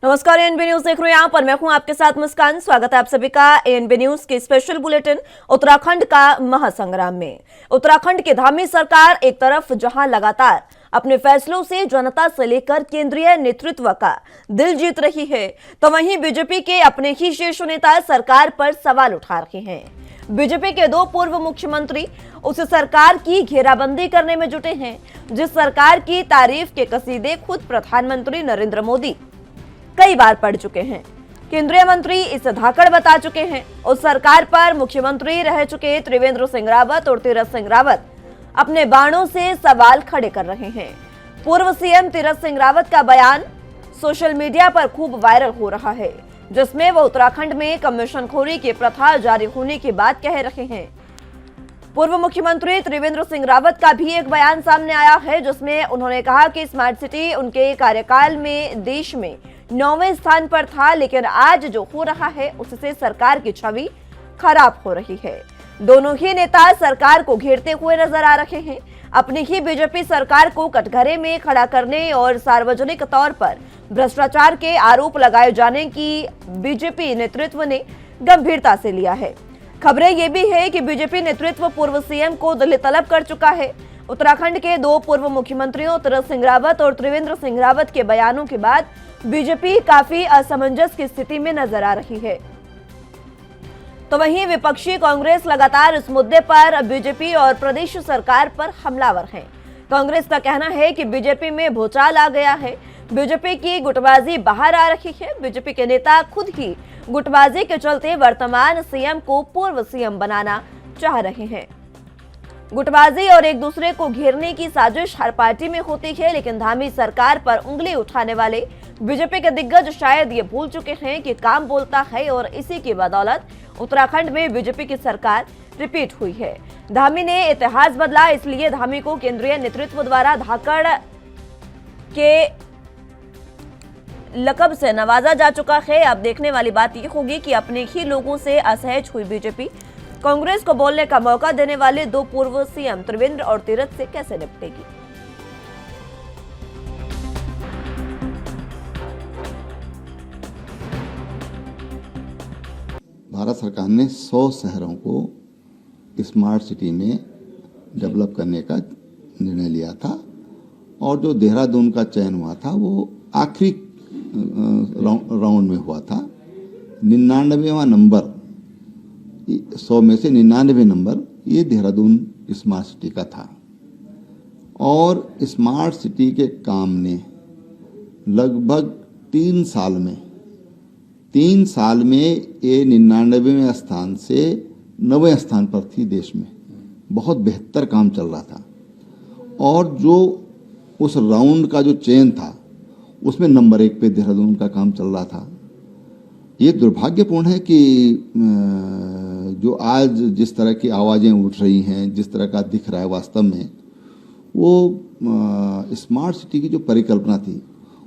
नमस्कार, ANB news देख रहे हैं। यहाँ पर मैं हूं आपके साथ मुस्कान। स्वागत है आप सभी का एएनबी न्यूज के स्पेशल बुलेटिन उत्तराखंड का महासंग्राम में। उत्तराखंड की धामी सरकार एक तरफ जहां लगातार अपने फैसलों से जनता से लेकर केंद्रीय नेतृत्व का दिल जीत रही है, तो वहीं बीजेपी के अपने ही शीर्ष नेता सरकार पर सवाल उठा रहे हैं। बीजेपी के दो पूर्व मुख्यमंत्री उस सरकार की घेराबंदी करने में जुटे हैं, जिस सरकार की तारीफ के कसीदे खुद प्रधानमंत्री नरेंद्र मोदी कई बार पढ़ चुके हैं। केंद्रीय मंत्री इसे धाकड़ बता चुके हैं। उस सरकार पर मुख्यमंत्री रह चुके त्रिवेंद्र सिंह रावत और तीरथ सिंह रावत अपने बाणों से सवाल खड़े कर रहे हैं। पूर्व सीएम तीरथ सिंह रावत का बयान सोशल मीडिया पर खूब वायरल हो रहा है, जिसमें वो उत्तराखंड में कमीशनखोरी की प्रथा जारी होने की बात कह रहे हैं। पूर्व मुख्यमंत्री त्रिवेंद्र सिंह रावत का भी एक बयान सामने आया है, जिसमें उन्होंने कहा कि स्मार्ट सिटी उनके कार्यकाल में देश में 9वें स्थान पर था, लेकिन आज जो हो रहा है उससे सरकार की छवि खराब हो रही है। दोनों ही नेता सरकार को घेरते हुए नजर आ रहे हैं। अपनी ही बीजेपी सरकार को कटघरे में खड़ा करने और सार्वजनिक तौर पर भ्रष्टाचार के आरोप लगाए जाने की बीजेपी नेतृत्व ने गंभीरता से लिया है। खबरें ये भी है कि बीजेपी नेतृत्व पूर्व सीएम को दिल्ली तलब कर चुका है। उत्तराखंड के दो पूर्व मुख्यमंत्रियों तीरथ सिंह रावत और त्रिवेंद्र सिंह रावत के बयानों के बाद बीजेपी काफी असमंजस की स्थिति में नजर आ रही है। तो वहीं विपक्षी कांग्रेस लगातार इस मुद्दे पर बीजेपी और प्रदेश सरकार पर हमलावर है। कांग्रेस का कहना है कि बीजेपी में भूचाल आ गया है, बीजेपी की गुटबाजी बाहर आ रही है। बीजेपी के नेता खुद ही गुटबाजी के चलते वर्तमान सीएम को पूर्व सीएम बनाना चाह रहे हैं। गुटबाजी और एक दूसरे को घेरने की साजिश हर पार्टी में होती है, लेकिन धामी सरकार पर उंगली उठाने वाले बीजेपी के दिग्गज शायद ये भूल चुके हैं कि काम बोलता है, और इसी की बदौलत उत्तराखंड में बीजेपी की सरकार रिपीट हुई है। धामी ने इतिहास बदला, इसलिए धामी को केंद्रीय नेतृत्व द्वारा धाकड़ के लकब से नवाजा जा चुका है। अब देखने वाली बात यह होगी कि अपने ही लोगों से असहज हुई बीजेपी कांग्रेस को बोलने का मौका देने वाले दो पूर्व सीएम त्रिवेंद्र और तीरथ से कैसे निपटेगी। भारत सरकार ने 100 शहरों को स्मार्ट सिटी में डेवलप करने का निर्णय लिया था, और जो देहरादून का चयन हुआ था वो आखिरी राउंड में हुआ था। 99वां नंबर, 100 में से 99 नंबर ये देहरादून स्मार्ट सिटी का था। और स्मार्ट सिटी के काम ने लगभग 3 साल में ये 99वें स्थान से 9वें स्थान पर थी देश में। बहुत बेहतर काम चल रहा था, और जो उस राउंड का जो चयन था उसमें नंबर 1 पे देहरादून का काम चल रहा था। ये दुर्भाग्यपूर्ण है कि जो आज जिस तरह की आवाज़ें उठ रही हैं, जिस तरह का दिख रहा है, वास्तव में वो स्मार्ट सिटी की जो परिकल्पना थी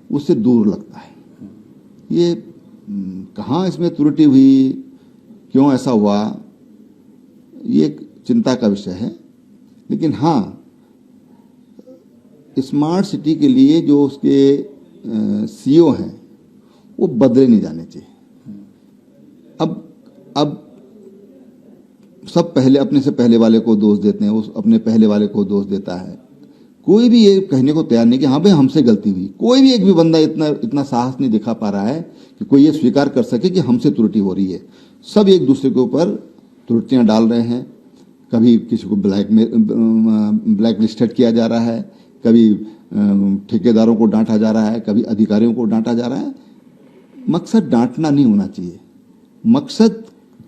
उससे दूर लगता है। ये कहाँ इसमें त्रुटि हुई, क्यों ऐसा हुआ, ये एक चिंता का विषय है। लेकिन हाँ, स्मार्ट सिटी के लिए जो उसके सीईओ हैं वो बदले नहीं जाने चाहिए। अब सब पहले अपने से पहले वाले को दोष देते हैं, वो अपने पहले वाले को दोष देता है। कोई भी ये कहने को तैयार नहीं कि हाँ भाई हमसे गलती हुई। कोई भी एक भी बंदा इतना साहस नहीं दिखा पा रहा है कि कोई ये स्वीकार कर सके कि हमसे त्रुटि हो रही है। सब एक दूसरे के ऊपर त्रुटियां डाल रहे हैं। कभी किसी को ब्लैक लिस्टेड किया जा रहा है, कभी ठेकेदारों को डांटा जा रहा है, कभी अधिकारियों को डांटा जा रहा है। मकसद डांटना नहीं होना चाहिए। मकसद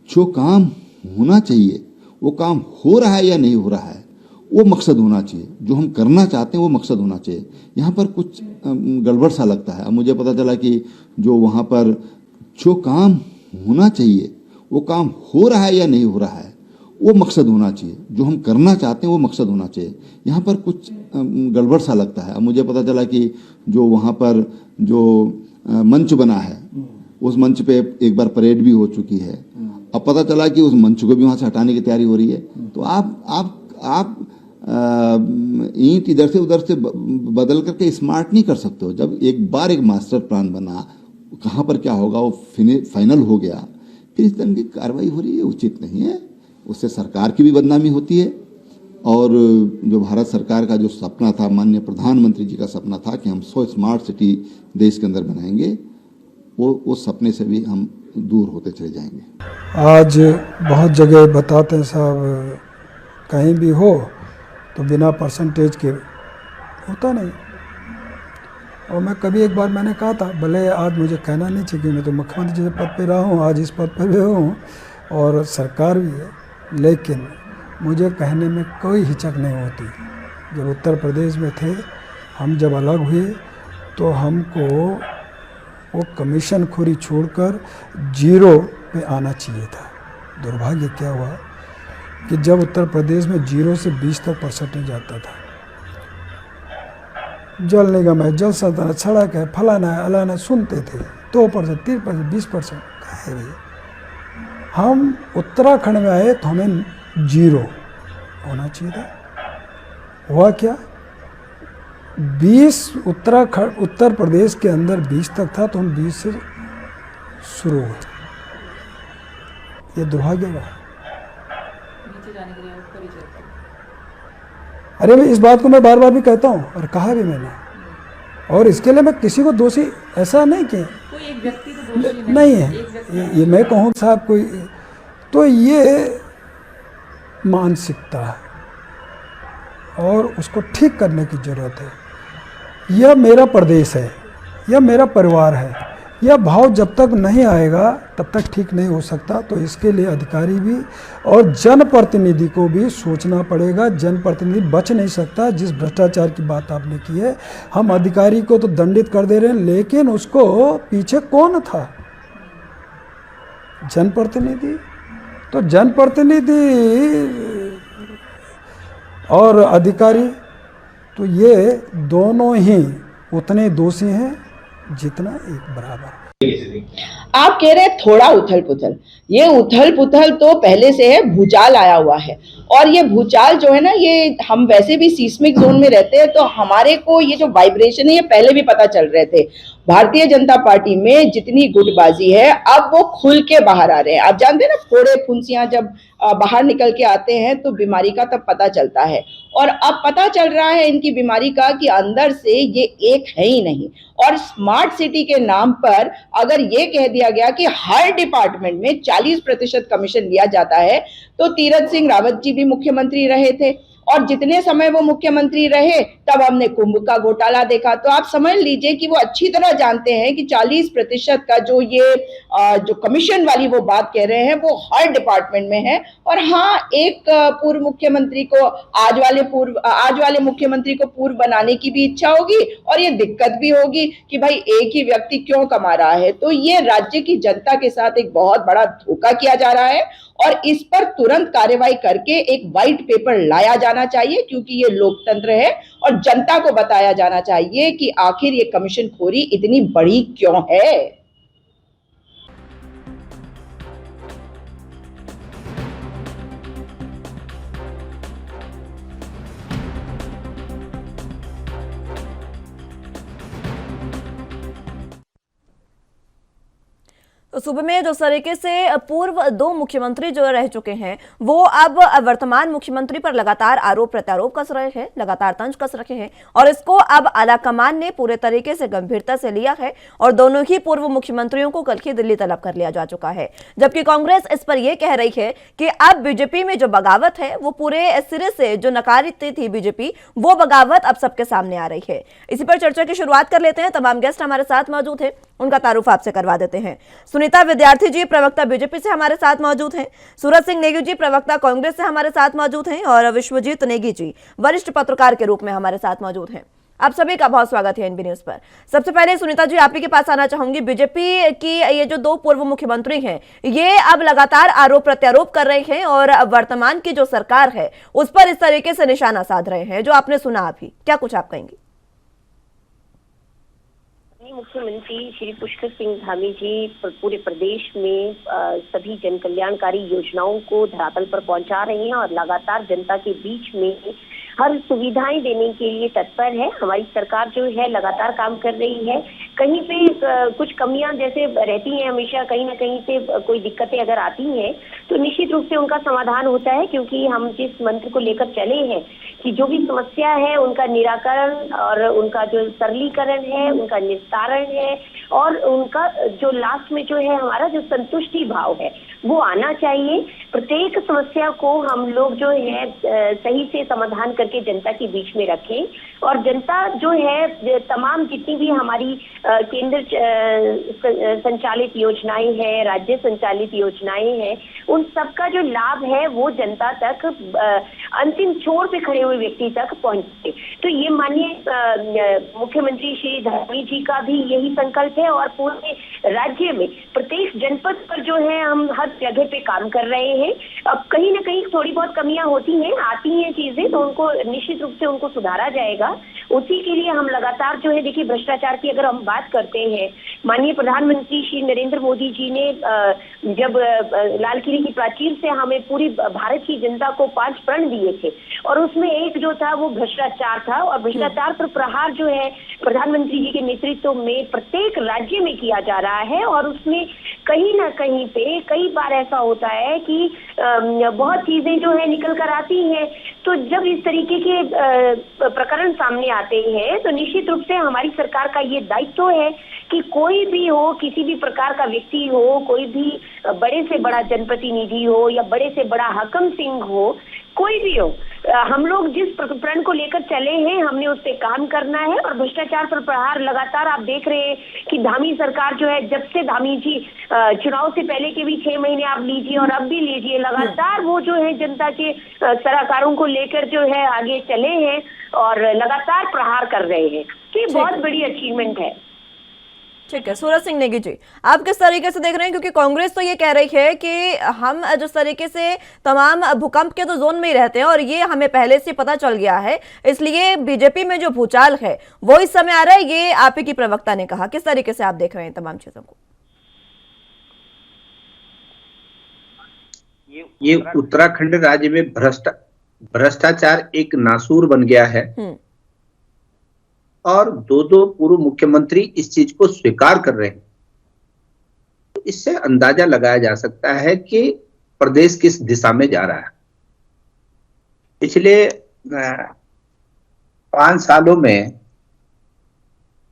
जो काम होना चाहिए, वो काम हो रहा है या नहीं हो रहा है, वो मकसद होना चाहिए। जो हम करना चाहते हैं वो मकसद होना चाहिए। यहाँ पर कुछ गड़बड़ सा लगता है। अब मुझे पता चला कि जो वहाँ पर जो काम होना चाहिए वो काम हो रहा है या नहीं हो रहा है, वो मकसद होना चाहिए। जो हम करना चाहते हैं वो मकसद होना चाहिए। यहाँ पर कुछ गड़बड़ सा लगता है। अब मुझे पता चला कि जो वहाँ पर जो मंच बना है, उस मंच पे एक बार परेड भी हो चुकी है। अब पता चला कि उस मंच को भी वहाँ से हटाने की तैयारी हो रही है। तो आप ईंट इधर से उधर से बदल करके स्मार्ट नहीं कर सकते हो। जब एक बार एक मास्टर प्लान बना, कहाँ पर क्या होगा वो फाइनल हो गया, फिर इस तरह की कार्रवाई हो रही है, उचित नहीं है। उससे सरकार की भी बदनामी होती है और जो भारत सरकार का जो सपना था, माननीय प्रधानमंत्री जी का सपना था कि हम 100 स्मार्ट सिटी देश के अंदर बनाएंगे, वो सपने से भी हम दूर होते चले जाएंगे। आज बहुत जगह बताते हैं साहब, कहीं भी हो तो बिना परसेंटेज के होता नहीं। और मैं कभी एक बार मैंने कहा था, भले आज मुझे कहना नहीं चाहिए कि मैं तो मुख्यमंत्री जी पद पे रहा हूँ, आज इस पद पर भी हूँ और सरकार भी है, लेकिन मुझे कहने में कोई हिचक नहीं होती। जब उत्तर प्रदेश में थे, हम जब अलग हुए तो हमको वो कमीशन खोरी छोड़कर 0 पे आना चाहिए था। दुर्भाग्य क्या हुआ कि जब उत्तर प्रदेश में 0 से 20 तक परसेंटेज आता था, जल निगम है, जल संस्थान, सड़क है, फलाना है, अलाना, सुनते थे 2%, 3%, 20%। कहे भैया, हम उत्तराखंड में आए तो हमें 0 होना चाहिए था। हुआ क्या, 20 उत्तर प्रदेश के अंदर 20 तक था तो हम 20 से शुरू हुए। ये दुर्भाग्य रहा। अरे मैं इस बात को मैं बार बार भी कहता हूँ और कहा भी मैंने, और इसके लिए मैं किसी को दोषी ऐसा नहीं कि कोई एक व्यक्ति तो दोषी नहीं है। ये मैं कहूँ साहब कोई, तो ये मानसिकता है और उसको ठीक करने की ज़रूरत है। यह मेरा प्रदेश है, यह मेरा परिवार है, यह भाव जब तक नहीं आएगा तब तक ठीक नहीं हो सकता। तो इसके लिए अधिकारी भी और जनप्रतिनिधि को भी सोचना पड़ेगा। जनप्रतिनिधि बच नहीं सकता। जिस भ्रष्टाचार की बात आपने की है, हम अधिकारी को तो दंडित कर दे रहे हैं, लेकिन उसको पीछे कौन था? जनप्रतिनिधि। तो जनप्रतिनिधि और अधिकारी, तो ये दोनों ही उतने दोषी हैं जितना एक बराबर। आप कह रहे हैं थोड़ा उथल पुथल, ये उथल पुथल तो पहले से है, भूचाल आया हुआ है। और ये भूचाल जो है ना, ये हम वैसे भी सीस्मिक जोन में रहते हैं, तो हमारे को ये जो वाइब्रेशन है ये पहले भी पता चल रहे थे। भारतीय जनता पार्टी में जितनी गुटबाजी है, अब वो खुल के बाहर आ रहे हैं। आप जानते हैं ना, फोड़े फुंसियां जब बाहर निकल के आते हैं तो बीमारी का तब पता चलता है। और अब पता चल रहा है इनकी बीमारी का कि अंदर से ये एक है ही नहीं। और स्मार्ट सिटी के नाम पर अगर ये कह दिया गया कि हर डिपार्टमेंट में 40% कमीशन लिया जाता है, तो तीरथ सिंह रावत जी भी मुख्यमंत्री रहे थे और जितने समय वो मुख्यमंत्री रहे तब हमने कुंभ का घोटाला देखा। तो आप समझ लीजिए कि वो अच्छी तरह जानते हैं कि 40% का जो ये जो कमीशन वाली वो बात कह रहे हैं वो हर डिपार्टमेंट में है। और हाँ, एक पूर्व मुख्यमंत्री को आज वाले मुख्यमंत्री को पूर्व बनाने की भी इच्छा होगी और ये दिक्कत भी होगी कि भाई एक ही व्यक्ति क्यों कमा रहा है। तो ये राज्य की जनता के साथ एक बहुत बड़ा धोखा किया जा रहा है और इस पर तुरंत कार्रवाई करके एक व्हाइट पेपर लाया जाना चाहिए, क्योंकि ये लोकतंत्र है और जनता को बताया जाना चाहिए कि आखिर ये कमीशन खोरी इतनी बड़ी क्यों है। तो सूबे में जिस तरीके से पूर्व 2 मुख्यमंत्री जो रह चुके हैं, वो अब वर्तमान मुख्यमंत्री पर लगातार आरोप प्रत्यारोप कस रहे हैं, लगातार तंज कस रखे हैं और इसको अब आलाकमान ने पूरे तरीके से गंभीरता से लिया है और दोनों ही पूर्व मुख्यमंत्रियों को कल ही दिल्ली तलब कर लिया जा चुका है। जबकि कांग्रेस इस पर यह कह रही है कि अब बीजेपी में जो बगावत है वो पूरे सिरे से जो नकारती थी बीजेपी, वो बगावत अब सबके सामने आ रही है। इसी पर चर्चा की शुरुआत कर लेते हैं। तमाम गेस्ट हमारे साथ मौजूद हैं, उनका तारुफ आपसे करवा देते हैं। सुनीता विद्यार्थी जी प्रवक्ता बीजेपी से हमारे साथ मौजूद हैं, सूरज सिंह नेगी जी प्रवक्ता कांग्रेस से हमारे साथ मौजूद हैं और विश्वजीत नेगी जी वरिष्ठ पत्रकार के रूप में हमारे साथ मौजूद हैं। आप सभी का बहुत स्वागत है एनबी न्यूज पर। सबसे पहले सुनीता जी, आप ही के पास आना चाहूंगी। बीजेपी की ये जो 2 पूर्व मुख्यमंत्री हैं, ये अब लगातार आरोप प्रत्यारोप कर रहे हैं और वर्तमान की जो सरकार है उस पर इस तरीके से निशाना साध रहे हैं, जो आपने सुना अभी, क्या कुछ आप कहेंगे? मुख्यमंत्री श्री पुष्कर सिंह धामी जी पूरे प्रदेश में सभी जन कल्याणकारी योजनाओं को धरातल पर पहुंचा रहे हैं और लगातार जनता के बीच में हर सुविधाएं देने के लिए तत्पर है। हमारी सरकार जो है लगातार काम कर रही है। कहीं पे कुछ कमियां जैसे रहती हैं, हमेशा कहीं ना कहीं से कोई दिक्कतें अगर आती हैं तो निश्चित रूप से उनका समाधान होता है, क्योंकि हम जिस मंत्र को लेकर चले हैं कि जो भी समस्या है उनका निराकरण और उनका जो सरलीकरण है, उनका निस्तारण है, और उनका जो लास्ट में जो है हमारा जो संतुष्टि भाव है वो आना चाहिए। प्रत्येक समस्या को हम लोग जो है सही से समाधान करके जनता के बीच में रखें, और जनता जो है तमाम जितनी भी हमारी केंद्र संचालित योजनाएं हैं, राज्य संचालित योजनाएं हैं, उन सबका जो लाभ है वो जनता तक अंतिम छोर पे खड़े हुए व्यक्ति तक पहुंचे। तो ये माननीय मुख्यमंत्री श्री धामी जी का भी यही संकल्प है, और पूरे राज्य में प्रत्येक जनपद पर जो है हम हर जगह पे काम कर रहे हैं। अब कहीं ना कहीं थोड़ी बहुत कमियां होती हैं, आती हैं चीजें, तो उनको निश्चित रूप से उनको सुधारा जाएगा। उसी के लिए हम लगातार जो है, देखिए भ्रष्टाचार की अगर हम बात करते हैं, माननीय प्रधानमंत्री श्री नरेंद्र मोदी जी ने जब लाल किले की प्राचीर से हमें पूरी भारत की जनता को 5 प्रण दिए थे, और उसमें एक जो था वो भ्रष्टाचार था। और भ्रष्टाचार पर प्रहार जो है प्रधानमंत्री जी के नेतृत्व में प्रत्येक राज्य में किया जा रहा है, और उसमें कहीं ना कहीं पे कई बार ऐसा होता है कि बहुत चीजें जो है निकल कर आती हैं। तो जब इस तरीके के प्रकरण सामने आते हैं तो निश्चित रूप से हमारी सरकार का ये दायित्व है कि कोई भी हो, किसी भी प्रकार का व्यक्ति हो, कोई भी बड़े से बड़ा जनप्रतिनिधि हो या बड़े से बड़ा हकम सिंह हो, कोई भी हो, हम लोग जिस प्रण को लेकर चले हैं हमने उस पे काम करना है। और भ्रष्टाचार पर प्रहार लगातार आप देख रहे हैं कि धामी सरकार जो है, जब से धामी जी चुनाव से पहले के भी 6 महीने आप लीजिए और अब भी लीजिए, लगातार वो जो है जनता के सलाहकारों को लेकर जो है आगे चले हैं और लगातार प्रहार कर रहे हैं। तो ये बहुत बड़ी अचीवमेंट है। ठीक है, सूरज सिंह नेगी जी, आप किस तरीके से देख रहे हैं? क्योंकि कांग्रेस तो ये कह रही है कि हम जिस तरीके से तमाम भूकंप के तो जोन में ही रहते हैं और ये हमें पहले से पता चल गया है, इसलिए बीजेपी में जो भूचाल है वो इस समय आ रहा है, ये आप ही की प्रवक्ता ने कहा। किस तरीके से आप देख रहे हैं तमाम चीजों को? ये उत्तराखंड राज्य में भ्रष्टाचार एक नासूर बन गया है, और 2 पूर्व मुख्यमंत्री इस चीज को स्वीकार कर रहे हैं। तो इससे अंदाजा लगाया जा सकता है कि प्रदेश किस दिशा में जा रहा है। पिछले 5 सालों में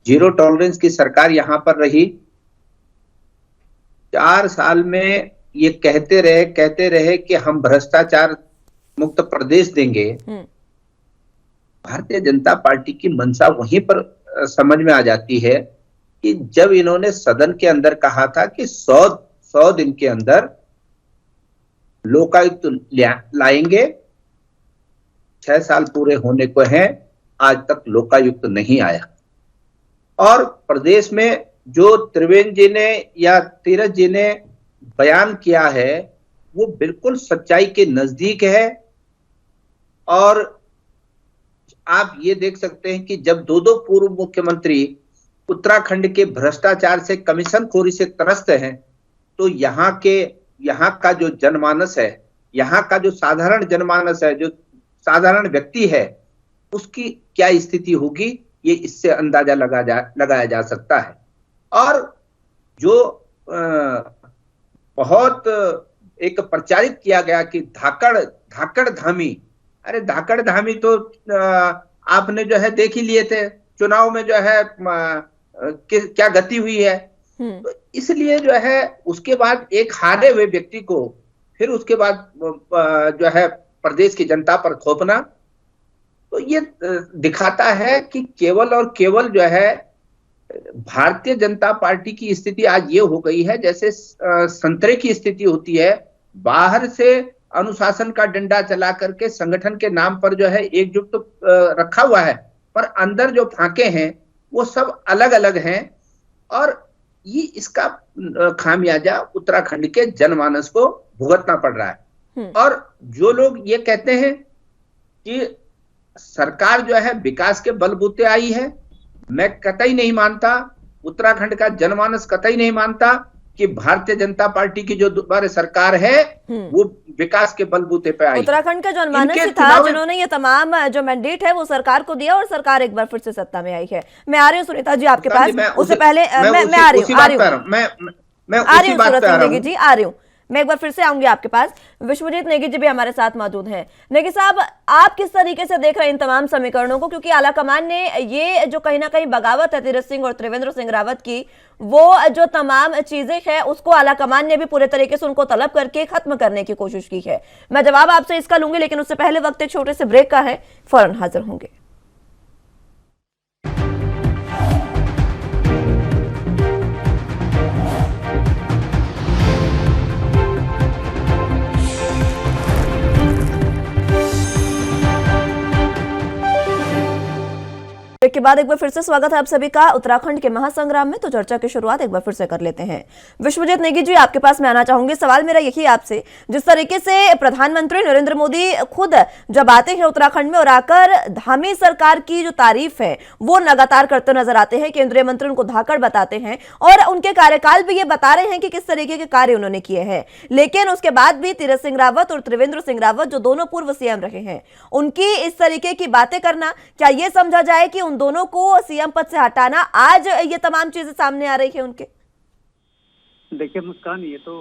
जीरो टॉलरेंस की सरकार यहां पर रही। 4 साल में ये कहते रहे कि हम भ्रष्टाचार मुक्त प्रदेश देंगे। भारतीय जनता पार्टी की मंशा वहीं पर समझ में आ जाती है कि जब इन्होंने सदन के अंदर कहा था कि 100 दिन के अंदर लोकायुक्त लाएंगे। 6 साल पूरे होने को हैं, आज तक लोकायुक्त नहीं आया। और प्रदेश में जो त्रिवेंद्र जी ने या तीरथ जी ने बयान किया है वो बिल्कुल सच्चाई के नजदीक है। और आप ये देख सकते हैं कि जब 2 पूर्व मुख्यमंत्री उत्तराखंड के भ्रष्टाचार से, कमीशनखोरी से त्रस्त हैं, तो यहाँ का जो जनमानस है, यहाँ का जो साधारण जनमानस है, जो साधारण व्यक्ति है, उसकी क्या स्थिति होगी, ये इससे अंदाजा लगाया जा सकता है। और जो बहुत एक प्रचारित किया गया कि धाकड़ धामी, अरे धाकड़ धामी तो आपने जो है देख ही लिए थे चुनाव में, जो है क्या गति हुई है। तो इसलिए जो है उसके बाद एक हारे हुए व्यक्ति को फिर उसके बाद जो है प्रदेश की जनता पर थोपना, तो ये दिखाता है कि केवल और केवल जो है भारतीय जनता पार्टी की स्थिति आज ये हो गई है जैसे संतरे की स्थिति होती है। बाहर से अनुशासन का डंडा चला करके संगठन के नाम पर जो है एकजुट तो रखा हुआ है, पर अंदर जो फांके हैं वो सब अलग अलग हैं। और ये इसका खामियाजा उत्तराखंड के जनमानस को भुगतना पड़ रहा है। और जो लोग ये कहते हैं कि सरकार जो है विकास के बलबूते आई है, मैं कतई नहीं मानता, उत्तराखंड का जनमानस कतई नहीं मानता, कि भारतीय जनता पार्टी की जो दोबारा सरकार है वो विकास के बलबूते पे आई। उत्तराखंड का जनमानस इनके ही था चुनाव- जिन्होंने ये तमाम जो मैंडेट है वो सरकार को दिया और सरकार एक बार फिर से सत्ता में आई है। मैं आ रही हूँ सुनीता जी आपके पास, उससे पहले मैं आ रही हूँ मैं आ रही उसी हूँ बात सूरज पे आ सिंह रहा नेगी हूँ। जी, आ रही हूँ। मैं एक बार फिर से आऊंगी आपके पास। विश्वजीत नेगी जी भी हमारे साथ मौजूद हैं। नेगी साहब, आप किस तरीके से देख रहे हैं इन तमाम समीकरणों को, क्योंकि आलाकमान ने ये जो कहीं ना कहीं बगावत है तीरथ सिंह और त्रिवेंद्र सिंह रावत की, वो जो तमाम चीजें हैं उसको आलाकमान ने भी पूरे तरीके से उनको तलब करके खत्म करने की कोशिश की है। मैं जवाब आपसे इसका लूंगी, लेकिन उससे पहले वक्त एक छोटे से ब्रेक का है, फौरन हाजिर होंगे। ब्रेक के बाद एक बार फिर से स्वागत है आप सभी का उत्तराखंड के महासंग्राम में। तो चर्चा की शुरुआत एक बार फिर से कर लेते हैं। विश्वजीत नेगी जी, आपके पास मैं आना चाहूंगी। सवाल मेरा यही आपसे, जिस तरीके से प्रधानमंत्री नरेंद्र मोदी खुद जब आते हैं उत्तराखंड में और आकर धामी सरकार की जो तारीफ है वो लगातार करते नजर आते हैं, केंद्रीय मंत्री उनको धाकड़ बताते हैं और उनके कार्यकाल भी ये बता रहे हैं कि किस तरीके के कार्य उन्होंने किए हैं। लेकिन उसके बाद भी तीरथ सिंह रावत और त्रिवेंद्र सिंह रावत जो दोनों पूर्व सीएम रहे हैं, उनकी इस तरीके की बातें करना, क्या ये समझा जाए कि उन दोनों को सीएम पद से हटाना, आज ये तमाम चीजें सामने आ रही है उनके? देखिए मुस्कान, ये तो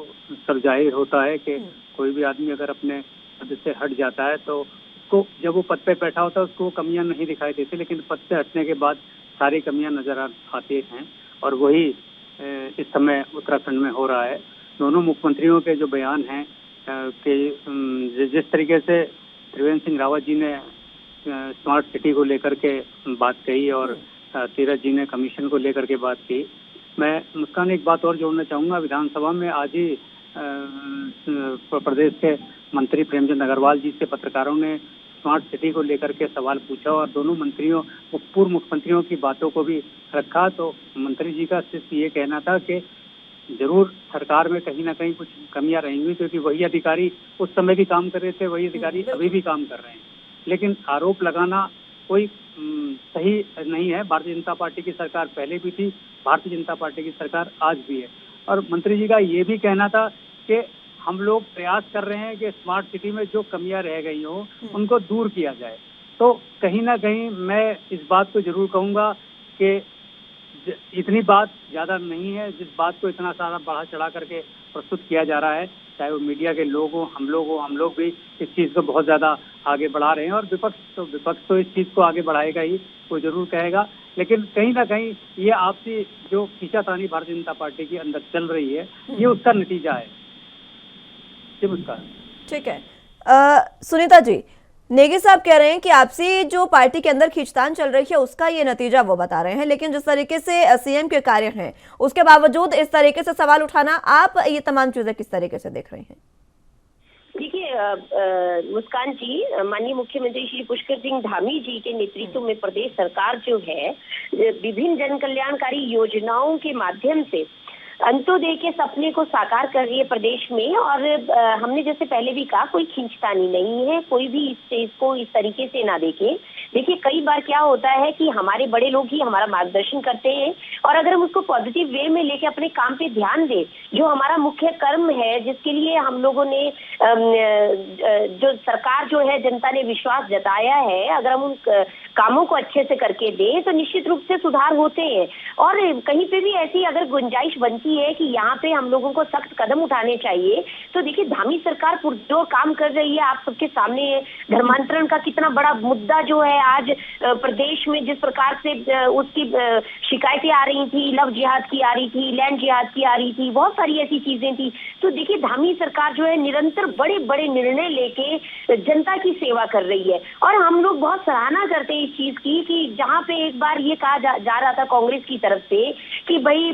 सब जाहिर होता है कि कोई भी आदमी अगर अपने पद से हट जाता है तो उसको, जब वो पद पे बैठा होता है उसको कमियां नहीं दिखाई देती, लेकिन पद से हटने के बाद सारी कमियां नजर आती हैं। और वही इस समय उत्तराखंड में हो रहा है। दोनों मुख्यमंत्रियों के जो बयान हैं कि जिस तरीके से त्रिवेंद्र सिंह रावत जी ने स्मार्ट सिटी को लेकर के बात कही और तीरथ जी ने कमीशन को लेकर के बात की। मैं मुस्कान एक बात और जोड़ना चाहूँगा। विधानसभा में आज ही प्रदेश के मंत्री प्रेमचंद अग्रवाल जी से पत्रकारों ने स्मार्ट सिटी को लेकर के सवाल पूछा और दोनों मंत्रियों, पूर्व मुख्यमंत्रियों की बातों को भी रखा। तो मंत्री जी का सिर्फ ये कहना था कि जरूर सरकार में कहीं ना कहीं कुछ कमियां रहेंगी, क्योंकि वही अधिकारी उस समय भी काम कर रहे थे, वही अधिकारी अभी भी काम कर रहे हैं। लेकिन आरोप लगाना कोई सही नहीं है। भारतीय जनता पार्टी की सरकार पहले भी थी, भारतीय जनता पार्टी की सरकार आज भी है। और मंत्री जी का ये भी कहना था कि हम लोग प्रयास कर रहे हैं कि स्मार्ट सिटी में जो कमियां रह गई हो उनको दूर किया जाए। तो कहीं ना कहीं मैं इस बात को जरूर कहूँगा कि इतनी बात ज्यादा नहीं है, जिस बात को इतना सारा बढ़ा चढ़ा करके प्रस्तुत किया जा रहा है, चाहे वो मीडिया के लोग हो, हम लोग भी इस चीज़ को बहुत ज़्यादा आगे बढ़ा रहे हैं। और विपक्ष तो इस चीज़ को आगे बढ़ाएगा ही, वो जरूर कहेगा। लेकिन कहीं ना कहीं ये आपसी जो खींचातानी भारतीय जनता पार्टी के अंदर चल रही है, ये उसका नतीजा है। ठीक है। सुनीता जी, नेगी साहब कह रहे हैं कि आपसी जो पार्टी के अंदर खींचतान चल रही है उसका ये नतीजा वो बता रहे हैं, लेकिन जिस तरीके से सीएम के कार्य हैं उसके बावजूद इस तरीके से सवाल उठाना, आप ये तमाम चीजें किस तरीके से देख रहे हैं? देखिए मुस्कान जी, माननीय मुख्यमंत्री श्री पुष्कर सिंह धामी जी के नेतृत्व में प्रदेश सरकार जो है विभिन्न जन कल्याणकारी योजनाओं के माध्यम से अंत्योदय के सपने को साकार कर रही है प्रदेश में। और हमने जैसे पहले भी कहा, कोई खींचतानी नहीं है, कोई भी इस चीज को इस तरीके से ना देखे। देखिए कई बार क्या होता है कि हमारे बड़े लोग ही हमारा मार्गदर्शन करते हैं, और अगर हम उसको पॉजिटिव वे में लेके अपने काम पे ध्यान दें, जो हमारा मुख्य कर्म है, जिसके लिए हम लोगों ने जो सरकार जो है जनता ने विश्वास जताया है, अगर हम उन कामों को अच्छे से करके दें तो निश्चित रूप से सुधार होते हैं। और कहीं पे भी ऐसी अगर गुंजाइश बनती है कि यहाँ पे हम लोगों को सख्त कदम उठाने चाहिए, तो देखिए धामी सरकार जो काम कर रही है आप सबके सामने है। धर्मांतरण का कितना बड़ा मुद्दा जो है आज प्रदेश में जिस प्रकार से उसकी शिकायतें आ रही थी, लव जिहाद की आ रही थी, लैंड जिहाद की आ रही थी, बहुत सारी ऐसी चीजें थी। तो देखिए धामी सरकार जो है निरंतर बड़े बड़े निर्णय लेके जनता की सेवा कर रही है, और हम लोग बहुत सराहना करते हैं इस चीज की कि जहाँ पे एक बार ये कहा जा रहा था कांग्रेस की तरफ से कि भाई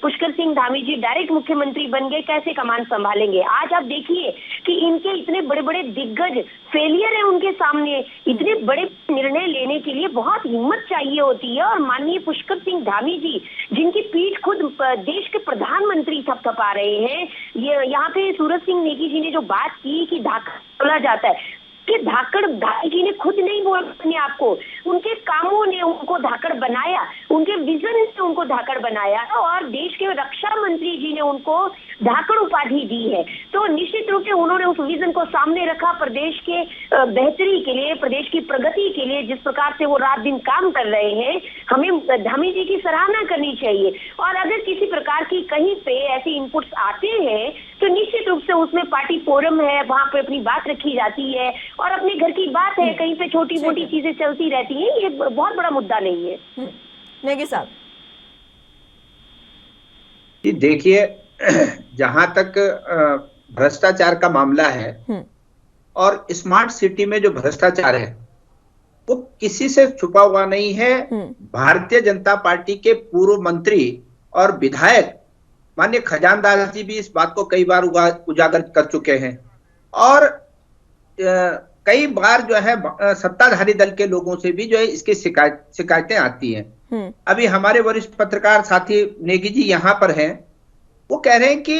पुष्कर सिंह धामी जी डायरेक्ट मुख्यमंत्री बन गए, कैसे कमान संभालेंगे। आज आप देखिए कि इनके इतने बड़े बड़े दिग्गज फेलियर है उनके सामने। इतने बड़े निर्णय लेने के लिए बहुत हिम्मत चाहिए होती है। और माननीय पुष्कर सिंह धामी जी, जिनकी पीठ खुद देश के प्रधानमंत्री थपथपा रहे हैं, ये यहाँ पे सूरज सिंह नेगी जी ने जो बात की कि धाका खोला जाता है, कि धाकड़ धामी जी ने खुद नहीं बोला अपने आप को, उनके कामों ने उनको धाकड़ बनाया, उनके विजन ने उनको धाकड़ बनाया और देश के रक्षा मंत्री जी ने उनको धाकड़ उपाधि दी है। तो निश्चित रूप से उन्होंने उस विजन को सामने रखा, प्रदेश के बेहतरी के लिए, प्रदेश की प्रगति के लिए जिस प्रकार से वो रात दिन काम कर रहे हैं, हमें धामी जी की सराहना करनी चाहिए। और अगर किसी प्रकार की कहीं पे ऐसे इनपुट्स आते हैं तो निश्चित रूप से उसमें पार्टी फोरम है, वहां पे अपनी बात रखी जाती है और अपने घर की बात है, कहीं पे छोटी मोटी चीजें चलती रहती हैं, ये बहुत बड़ा मुद्दा नहीं है। नेगी साहब जी देखिए, जहां तक भ्रष्टाचार का मामला है और स्मार्ट सिटी में जो भ्रष्टाचार है वो किसी से छुपा हुआ नहीं है। भारतीय जनता पार्टी के पूर्व मंत्री और विधायक माननीय खजानदार जी भी इस बात को कई बार उजागर कर चुके हैं और कई बार जो है सत्ताधारी दल के लोगों से भी जो है इसकी शिकायतें आती हैं। अभी हमारे वरिष्ठ पत्रकार साथी नेगी जी यहाँ पर हैं, वो कह रहे हैं कि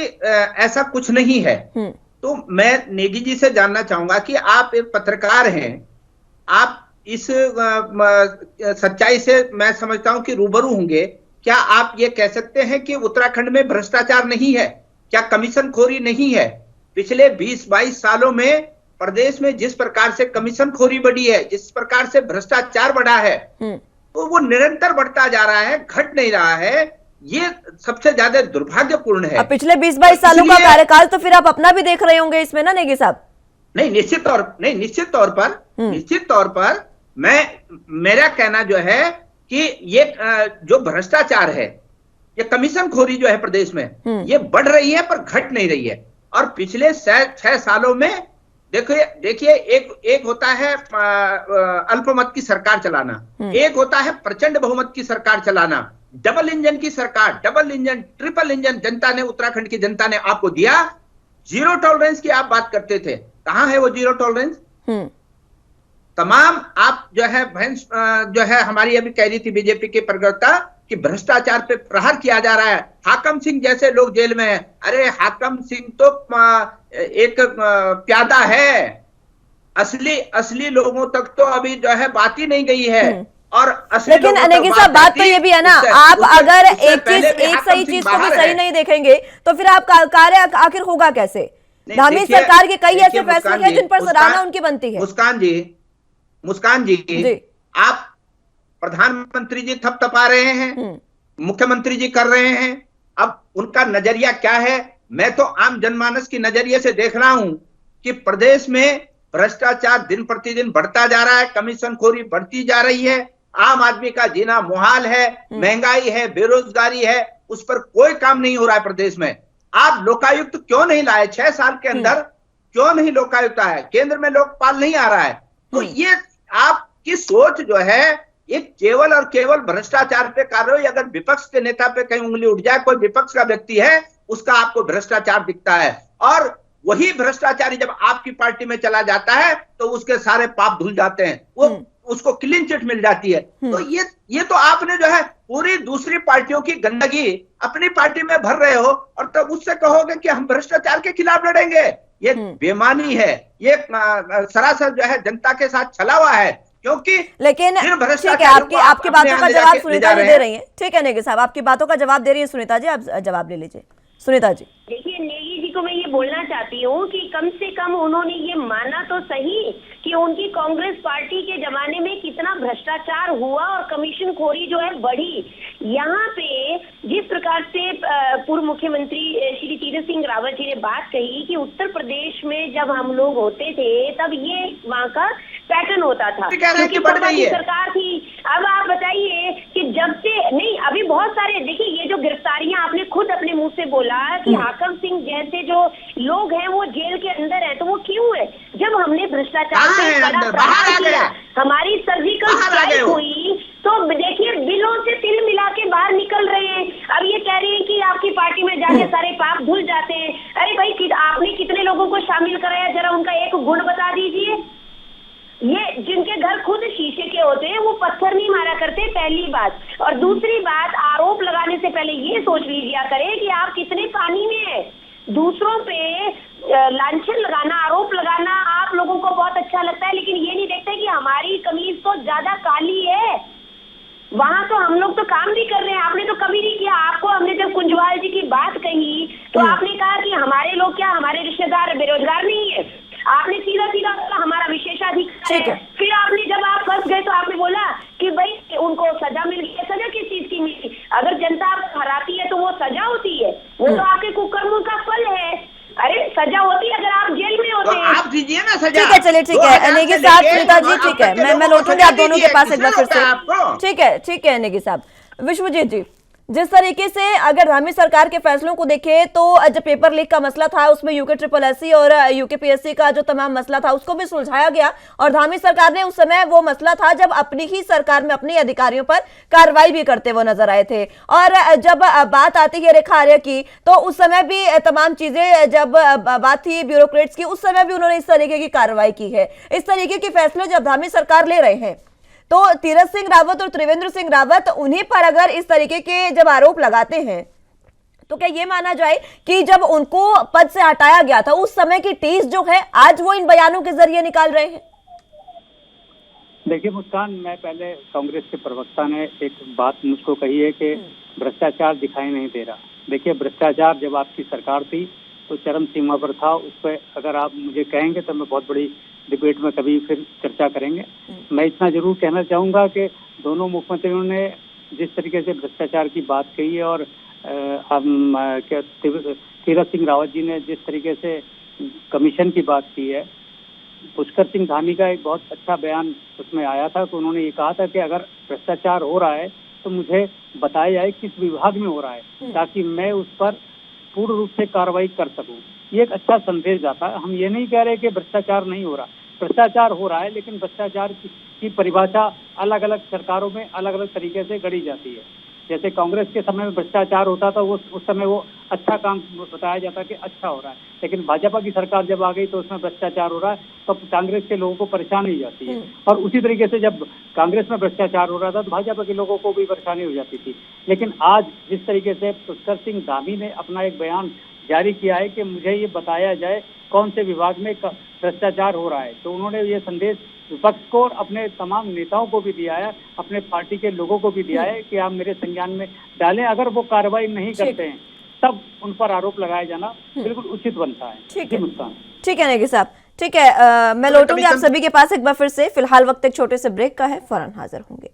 ऐसा कुछ नहीं है। तो मैं नेगी जी से जानना चाहूंगा कि आप एक पत्रकार हैं, आप इस सच्चाई से मैं समझता हूं कि रूबरू होंगे। क्या आप ये कह सकते हैं कि उत्तराखंड में भ्रष्टाचार नहीं है? क्या कमीशन खोरी नहीं है? पिछले 20-22 सालों में प्रदेश में जिस प्रकार से कमीशन खोरी बढ़ी है, जिस प्रकार से भ्रष्टाचार बढ़ा है, तो वो निरंतर बढ़ता जा रहा है, घट नहीं रहा है। ये सबसे ज्यादा दुर्भाग्यपूर्ण है। अब पिछले 20-22 सालों का कार्यकाल तो फिर आप अपना भी देख रहे होंगे इसमें ना नेगी साहब? नहीं, निश्चित तौर पर मेरा कहना जो है कि ये जो भ्रष्टाचार है, ये कमीशन खोरी जो है प्रदेश में, ये बढ़ रही है पर घट नहीं रही है। और पिछले 6 सालों में देखिए एक होता है अल्पमत की सरकार चलाना, एक होता है प्रचंड बहुमत की सरकार चलाना। डबल इंजन की सरकार, डबल इंजन, ट्रिपल इंजन जनता ने, उत्तराखंड की जनता ने आपको दिया। जीरो टॉलरेंस की आप बात करते थे, कहां है वो जीरो टॉलरेंस? तमाम आप जो है हमारी अभी कह रही थी बीजेपी के प्रवक्ता कि भ्रष्टाचार पे प्रहार किया जा रहा है, हाकम सिंह जैसे लोग जेल में हैं। अरे हाकम सिंह तो एक प्यादा है, असली लोगों तक तो अभी जो है बात ही नहीं गई है। और लेकिन नेगी साहब बात तो ये भी है ना, आप अगर एक सही चीज को भी सही नहीं देखेंगे तो फिर आप कार्य आखिर होगा कैसे? धामी सरकार के कई ऐसे फैसले हैं जिन पर सराहना उनकी बनती है। मुस्कान जी, आप प्रधानमंत्री जी थपथपा रहे हैं, मुख्यमंत्री जी कर रहे हैं, अब उनका नजरिया क्या है? मैं तो आम जनमानस की नजरिए से देख रहा हूं कि प्रदेश में भ्रष्टाचार दिन प्रतिदिन बढ़ता जा रहा है, कमीशन खोरी बढ़ती जा रही है, आम आदमी का जीना मुहाल है, महंगाई है, बेरोजगारी है, उस पर कोई काम नहीं हो रहा है प्रदेश में। आप लोकायुक्त क्यों नहीं लाए? 6 साल के अंदर क्यों नहीं लोकायुक्त आया? केंद्र में लोकपाल नहीं आ रहा है। तो ये आपकी सोच जो है ये केवल और केवल भ्रष्टाचार पे कार्रवाई। अगर विपक्ष के नेता पे कहीं उंगली उठ जाए, कोई विपक्ष का व्यक्ति है, उसका आपको भ्रष्टाचार दिखता है, और वही भ्रष्टाचारी जब आपकी पार्टी में चला जाता है तो उसके सारे पाप धुल जाते हैं, वो उसको क्लीन चिट मिल जाती है। तो ये तो आपने जो है पूरी दूसरी पार्टियों की गंदगी अपनी पार्टी में भर रहे हो और तब उससे कहोगे कि हम भ्रष्टाचार के खिलाफ लड़ेंगे। ये बेईमानी है, ये सरासर जो है जनता के साथ छला हुआ है। क्योंकि लेकिन ठीक है, आपकी बातों का जवाब सुनीता जी दे रही है। ठीक है नेगी साहब, आपकी बातों का जवाब दे रही है सुनीता जी, आप जवाब ले लीजिए। सुनीता जी, देखिए नेगी जी को मैं ये बोलना चाहती हूँ कि कम से कम उन्होंने ये माना तो सही कि उनकी कांग्रेस पार्टी के जमाने में कितना भ्रष्टाचार हुआ और कमीशन खोरी जो है बढ़ी। यहाँ पे जिस प्रकार से पूर्व मुख्यमंत्री श्री तीरथ सिंह रावत जी ने बात कही कि उत्तर प्रदेश में जब हम लोग होते थे तब ये वहाँ का पैटर्न होता था, क्योंकि सरकार थी। अब आप बताइए कि जब से नहीं, अभी बहुत सारे, देखिए ये जो गिरफ्तारियां आपने खुद अपने मुंह से बोला कि हाकम सिंह जैसे जो लोग हैं वो जेल के अंदर है, तो वो क्यों है? जब हमने भ्रष्टाचार पे कड़ा प्रहार किया, हमारी सर्जिकल स्ट्राइक हुई, तो देखिए बिलों से तिल मिला के बाहर निकल रहे हैं। अब ये कह रहे हैं कि आपकी पार्टी में जाके सारे पाप धुल जाते हैं। अरे भाई, आपने कितने लोगों को शामिल कराया, जरा उनका एक गुण बता दीजिए। ये जिनके घर खुद शीशे के होते हैं वो पत्थर नहीं मारा करते, पहली बात। और दूसरी बात, आरोप लगाने से पहले ये सोच लीजिए करें कि आप कितने पानी में हैं। दूसरों पे लांछन लगाना, आरोप लगाना आप लोगों को बहुत अच्छा लगता है, लेकिन ये नहीं देखते कि हमारी कमीज तो ज्यादा काली है। वहां तो हम लोग तो काम भी कर रहे हैं, आपने तो कभी नहीं किया। आपको हमने जब कुंजवाल जी की बात कही तो आपने कहा कि हमारे लोग क्या, हमारे रिश्तेदार बेरोजगार नहीं है। आपने सीधा सीधा बोला हमारा विशेषाधिकार है। फिर आपने जब आप फंस गए तो आपने बोला कि भाई उनको सजा मिल गई। सजा किस चीज की मिली? अगर जनता आपको हराती है तो वो सजा होती है, वो तो आपके कुकर्मों का फल है। अरे सजा होती है अगर आप जेल में होते हैं। आप दीजिए ना सजा। ठीक है, चलिए ठीक है नेगी साहब, सुनीता जी ठीक है, मैं लौटूंगी आप दोनों के पास एक बार फिर से। ठीक है नेगी साहब। विश्वजीत जी, जिस तरीके से अगर धामी सरकार के फैसलों को देखें तो जब पेपर लीक का मसला था उसमें यूके और यूकेपीएससी का जो तमाम मसला था उसको भी सुलझाया गया, और धामी सरकार ने उस समय वो मसला था जब अपनी ही सरकार में अपने अधिकारियों पर कार्रवाई भी करते हुए नजर आए थे। और जब बात आती है रेखा आर्य की तो उस समय भी तमाम चीजें, जब बात थी ब्यूरोक्रेट्स की, उस समय भी उन्होंने इस तरीके की कार्रवाई की है। इस तरीके के फैसले जब धामी सरकार ले रहे हैं तो तीरथ सिंह रावत और त्रिवेंद्र सिंह रावत उन्हीं पर अगर इस तरीके के जब आरोप लगाते हैं तो क्या ये माना जाए कि जब उनको पद से हटाया गया था उस समय की टीस जो है आज वो इन बयानों के जरिए निकाल रहे हैं? देखिए मुस्कान, मैं पहले कांग्रेस के प्रवक्ता ने एक बात मुझको कही है कि भ्रष्टाचार दिखाई नहीं दे रहा। देखिए भ्रष्टाचार जब आपकी सरकार थी तो चरम सीमा पर था। उस पर अगर आप मुझे कहेंगे तो मैं बहुत बड़ी डिबेट में कभी फिर चर्चा करेंगे। मैं इतना जरूर कहना चाहूँगा कि दोनों मुख्यमंत्रियों ने जिस तरीके से भ्रष्टाचार की बात कही है और तीरथ सिंह रावत जी ने जिस तरीके से कमीशन की बात की है, पुष्कर सिंह धामी का एक बहुत अच्छा बयान उसमें आया था। तो उन्होंने ये कहा था कि अगर भ्रष्टाचार हो रहा है तो मुझे बताया जाए किस विभाग में हो रहा है ताकि मैं उस पर पूर्ण रूप से कार्रवाई कर सकूं। ये एक अच्छा संदेश जाता है। हम ये नहीं कह रहे कि भ्रष्टाचार नहीं हो रहा, भ्रष्टाचार हो रहा है, लेकिन भ्रष्टाचार की परिभाषा अलग अलग सरकारों में अलग अलग तरीके से गढ़ी जाती है। जैसे कांग्रेस के समय में भ्रष्टाचार होता था वो उस समय वो अच्छा काम बताया जाता कि अच्छा हो रहा है, लेकिन भाजपा की सरकार जब आ गई तो उसमें भ्रष्टाचार हो रहा है तो कांग्रेस के लोगों को परेशानी हो जाती है। और उसी तरीके से जब कांग्रेस में भ्रष्टाचार हो रहा था तो भाजपा के लोगों को भी परेशानी हो जाती थी। लेकिन आज जिस तरीके से पुष्कर सिंह धामी ने अपना एक बयान जारी किया है कि मुझे ये बताया जाए कौन से विभाग में भ्रष्टाचार हो रहा है, तो उन्होंने ये संदेश विपक्ष को और अपने तमाम नेताओं को भी दिया है, अपने पार्टी के लोगों को भी दिया है कि आप मेरे संज्ञान में डालें। अगर वो कार्रवाई नहीं करते हैं तब उन पर आरोप लगाया जाना बिल्कुल उचित बनता है। ठीक है नेगी साहब, ठीक है। मैं लौटूंगी आप सभी के पास एक बार फिर से। फिलहाल वक्त एक छोटे से ब्रेक का है, फौरन हाजिर होंगे।